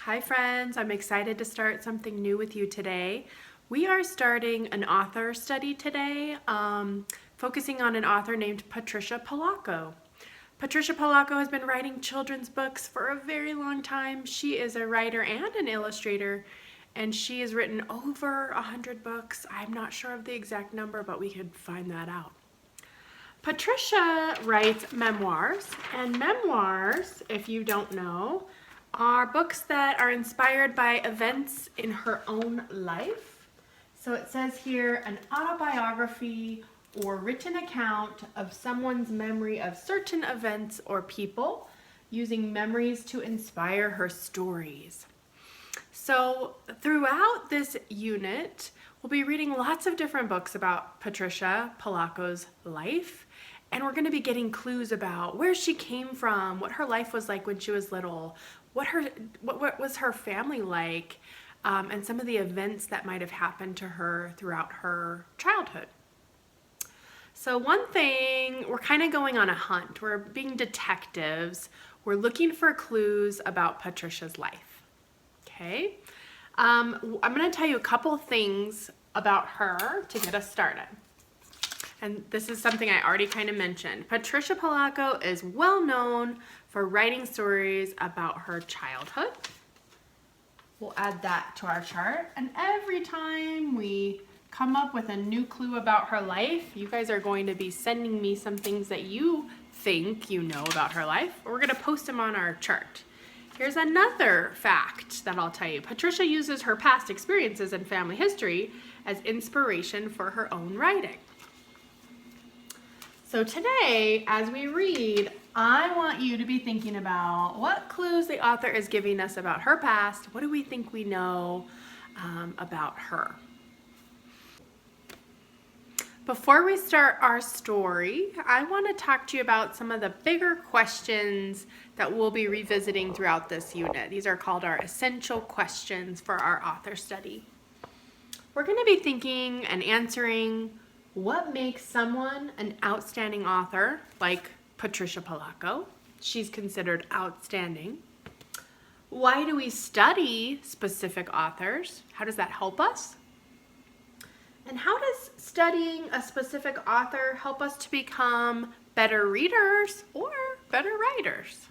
Hi friends, I'm excited to start something new with you today. We are starting an author study today, focusing on an author named Patricia Polacco. Patricia Polacco has been writing children's books for a very long time. She is a writer and an illustrator, and she has written over 100 books. I'm not sure of the exact number, but we could find that out. Patricia writes memoirs, and memoirs, if you don't know, are books that are inspired by events in her own life. So it says here, an autobiography or written account of someone's memory of certain events or people, using memories to inspire her stories. So throughout this unit, we'll be reading lots of different books about Patricia Polacco's life, and we're going to be getting clues about where she came from, what her life was like when she was little, what was her family like, and some of the events that might have happened to her throughout her childhood. So one thing, we're kind of going on a hunt. We're being detectives. We're looking for clues about Patricia's life. Okay? I'm going to tell you a couple things about her to get us started. And this is something I already kind of mentioned. Patricia Polacco is well known for writing stories about her childhood. We'll add that to our chart. And every time we come up with a new clue about her life, you guys are going to be sending me some things that you think you know about her life. We're going to post them on our chart. Here's another fact that I'll tell you. Patricia uses her past experiences and family history as inspiration for her own writing. So today, as we read, I want you to be thinking about what clues the author is giving us about her past. What do we think we know about her? Before we start our story, I want to talk to you about some of the bigger questions that we'll be revisiting throughout this unit. These are called our essential questions for our author study. We're going to be thinking and answering what makes someone an outstanding author, like Patricia Polacco. She's considered outstanding. Why do we study specific authors? How does that help us? And how does studying a specific author help us to become better readers or better writers?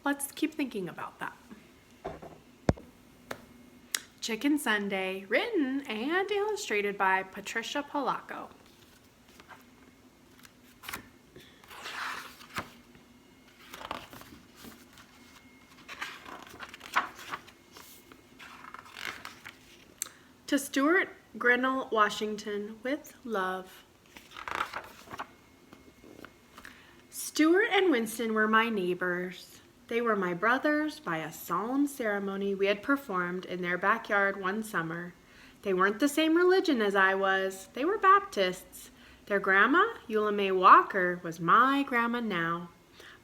Let's keep thinking about that. Chicken Sunday, written and illustrated by Patricia Polacco. To Stuart Grinnell, Washington, with love. Stuart and Winston were my neighbors. They were my brothers by a solemn ceremony we had performed in their backyard one summer. They weren't the same religion as I was. They were Baptists. Their grandma, Eula May Walker, was my grandma now.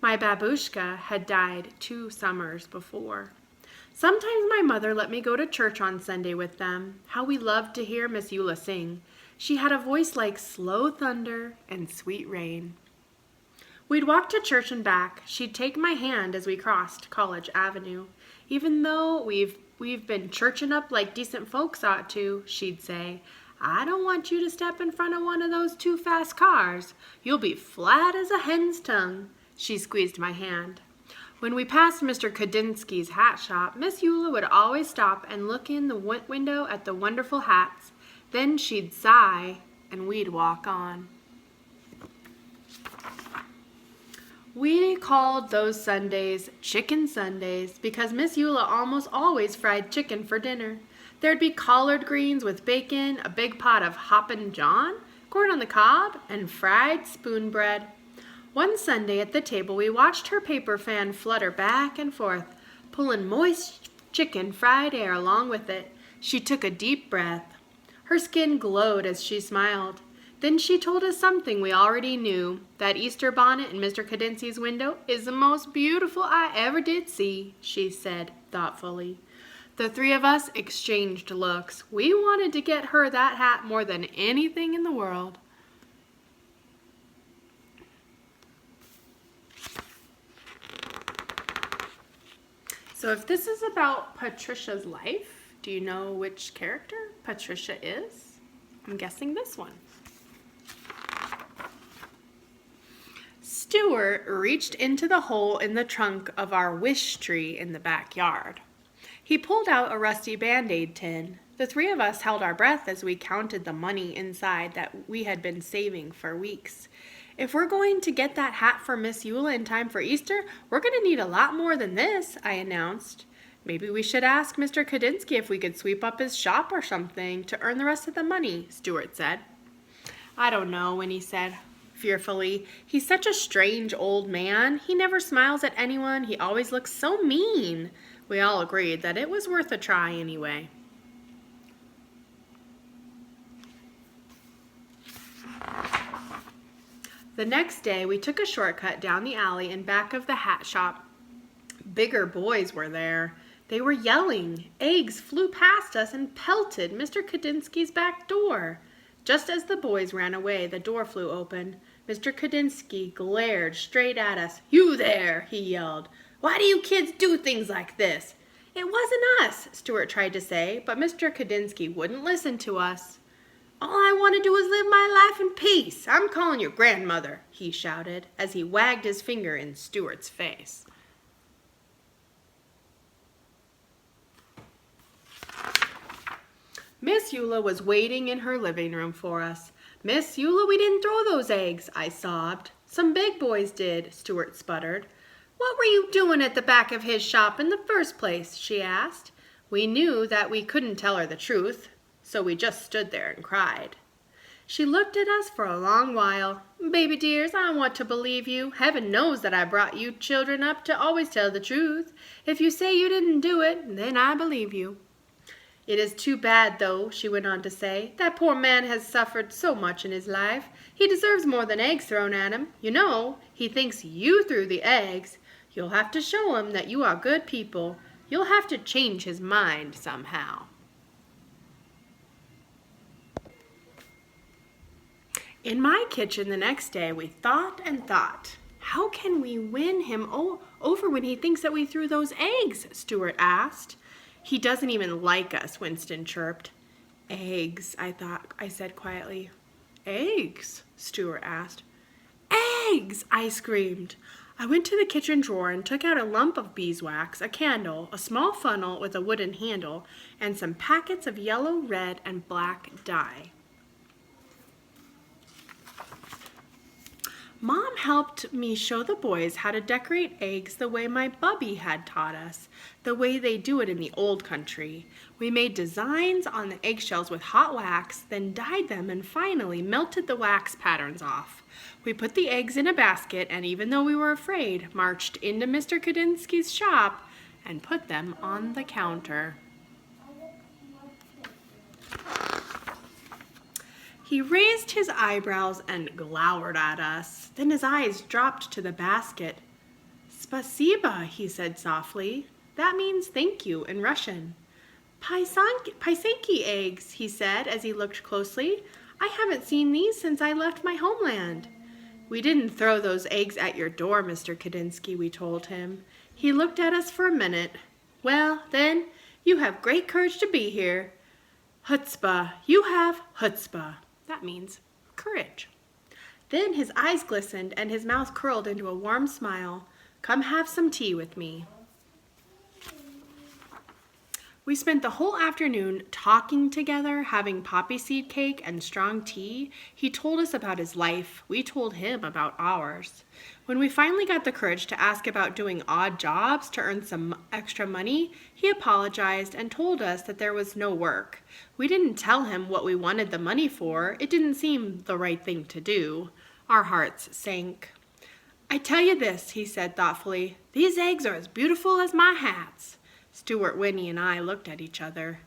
My babushka had died 2 summers before. Sometimes my mother let me go to church on Sunday with them. How we loved to hear Miss Eula sing. She had a voice like slow thunder and sweet rain. We'd walk to church and back. She'd take my hand as we crossed College Avenue. Even though we've been churching up like decent folks ought to, she'd say, I don't want you to step in front of one of those too fast cars. You'll be flat as a hen's tongue. She squeezed my hand. When we passed Mr. Kodinsky's hat shop, Miss Eula would always stop and look in the window at the wonderful hats. Then she'd sigh, and we'd walk on. We called those Sundays Chicken Sundays because Miss Eula almost always fried chicken for dinner. There'd be collard greens with bacon, a big pot of Hoppin' John, corn on the cob, and fried spoon bread. One Sunday at the table, we watched her paper fan flutter back and forth, pulling moist chicken fried air along with it. She took a deep breath. Her skin glowed as she smiled. Then she told us something we already knew. That Easter bonnet in Mr. Kodinsky's window is the most beautiful I ever did see, she said thoughtfully. The 3 of us exchanged looks. We wanted to get her that hat more than anything in the world. So if this is about Patricia's life, do you know which character Patricia is? I'm guessing this one. Stuart reached into the hole in the trunk of our wish tree in the backyard. He pulled out a rusty Band-Aid tin. The three of us held our breath as we counted the money inside that we had been saving for weeks. If we're going to get that hat for Miss Eula in time for Easter, we're going to need a lot more than this, I announced. Maybe we should ask Mr. Kadinsky if we could sweep up his shop or something to earn the rest of the money, Stuart said. I don't know, Winnie said fearfully. He's such a strange old man. He never smiles at anyone. He always looks so mean. We all agreed that it was worth a try anyway. The next day, we took a shortcut down the alley in back of the hat shop. Bigger boys were there. They were yelling. Eggs flew past us and pelted Mr. Kadinsky's back door. Just as the boys ran away, the door flew open. Mr. Kadinsky glared straight at us. You there, he yelled. Why do you kids do things like this? It wasn't us, Stuart tried to say, but Mr. Kadinsky wouldn't listen to us. All I want to do is live my life in peace. I'm calling your grandmother, he shouted as he wagged his finger in Stuart's face. Miss Eula was waiting in her living room for us. Miss Eula, we didn't throw those eggs, I sobbed. Some big boys did, Stuart sputtered. What were you doing at the back of his shop in the first place, she asked. We knew that we couldn't tell her the truth, so we just stood there and cried. She looked at us for a long while. Baby dears, I want to believe you. Heaven knows that I brought you children up to always tell the truth. If you say you didn't do it, then I believe you. It is too bad, though, she went on to say. That poor man has suffered so much in his life. He deserves more than eggs thrown at him. You know, he thinks you threw the eggs. You'll have to show him that you are good people. You'll have to change his mind somehow. In my kitchen the next day, we thought and thought. How can we win him over when he thinks that we threw those eggs? Stuart asked. He doesn't even like us, Winston chirped. Eggs, I said quietly. Eggs? Stuart asked. Eggs, I screamed. I went to the kitchen drawer and took out a lump of beeswax, a candle, a small funnel with a wooden handle, and some packets of yellow, red, and black dye. Mom helped me show the boys how to decorate eggs the way my bubby had taught us, the way they do it in the old country. We made designs on the eggshells with hot wax, then dyed them and finally melted the wax patterns off. We put the eggs in a basket and even though we were afraid, marched into Mr. Kadinsky's shop and put them on the counter. He raised his eyebrows and glowered at us. Then his eyes dropped to the basket. Spasiba, he said softly. That means thank you in Russian. Paisanki eggs, he said as he looked closely. I haven't seen these since I left my homeland. We didn't throw those eggs at your door, Mr. Kadinsky, we told him. He looked at us for a minute. Well, then, you have great courage to be here. Chutzpah, you have chutzpah. That means courage. Then his eyes glistened and his mouth curled into a warm smile. Come have some tea with me. We spent the whole afternoon talking together, having poppy seed cake and strong tea. He told us about his life. We told him about ours. When we finally got the courage to ask about doing odd jobs to earn some extra money, he apologized and told us that there was no work. We didn't tell him what we wanted the money for. It didn't seem the right thing to do. Our hearts sank. I tell you this, he said thoughtfully, these eggs are as beautiful as my hats. Stuart, Winnie, and I looked at each other.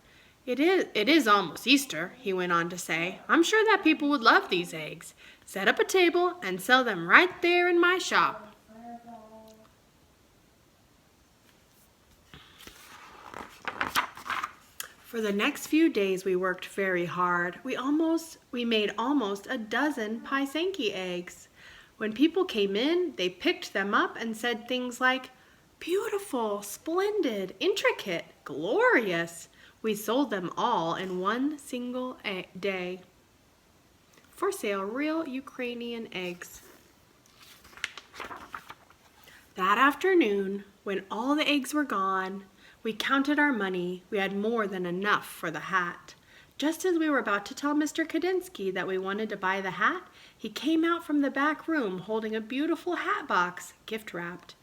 It is almost Easter, he went on to say. I'm sure that people would love these eggs. Set up a table and sell them right there in my shop. For the next few days we worked very hard. We made almost a dozen Paisanki eggs. When people came in, they picked them up and said things like, Beautiful, splendid, intricate, glorious. We sold them all in one single day. For sale, real Ukrainian eggs. That afternoon, when all the eggs were gone, we counted our money. We had more than enough for the hat. Just as we were about to tell Mr. Kadinsky that we wanted to buy the hat, he came out from the back room holding a beautiful hat box, gift-wrapped.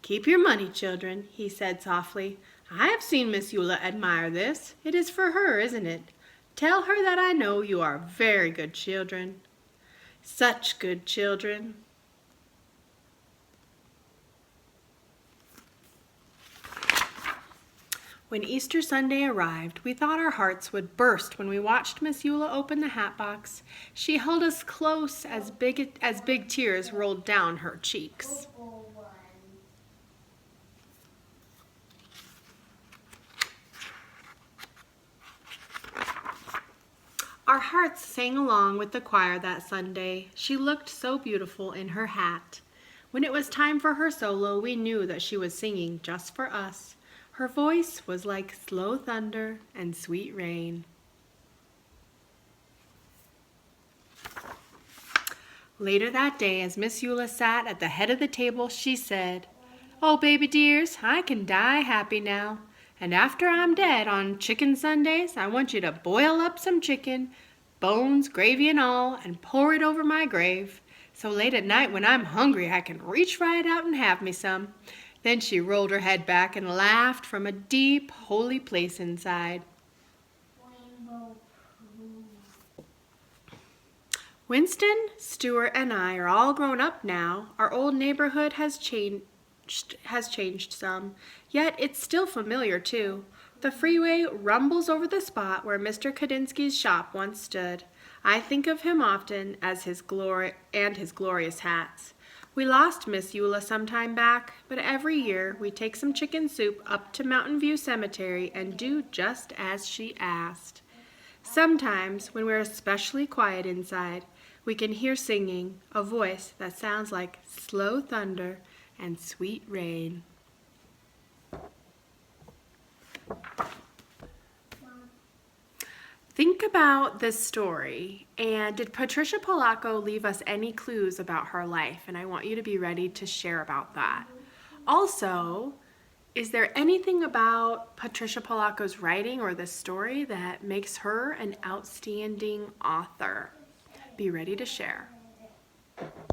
"Keep your money, children," he said softly. "I have seen Miss Eula admire this. It is for her, isn't it? Tell her that I know you are very good children." Such good children. When Easter Sunday arrived, we thought our hearts would burst when we watched Miss Eula open the hat box. She held us close as big tears rolled down her cheeks. Our hearts sang along with the choir that Sunday. She looked so beautiful in her hat. When it was time for her solo, we knew that she was singing just for us. Her voice was like slow thunder and sweet rain. Later that day, as Miss Eula sat at the head of the table, she said, "Oh, baby dears, I can die happy now. And after I'm dead on Chicken Sundays, I want you to boil up some chicken, bones, gravy and all, and pour it over my grave. So late at night when I'm hungry, I can reach right out and have me some." Then she rolled her head back and laughed from a deep, holy place inside. Winston, Stuart, and I are all grown up now. Our old neighborhood has changed some, yet it's still familiar too. The freeway rumbles over the spot where Mr. Kadinsky's shop once stood. I think of him often as his glorious hats. We lost Miss Eula some time back, but every year we take some chicken soup up to Mountain View Cemetery and do just as she asked. Sometimes, when we're especially quiet inside, we can hear singing, a voice that sounds like slow thunder and sweet rain. Think about this story, and did Patricia Polacco leave us any clues about her life? And I want you to be ready to share about that. Also, is there anything about Patricia Polacco's writing or this story that makes her an outstanding author? Be ready to share.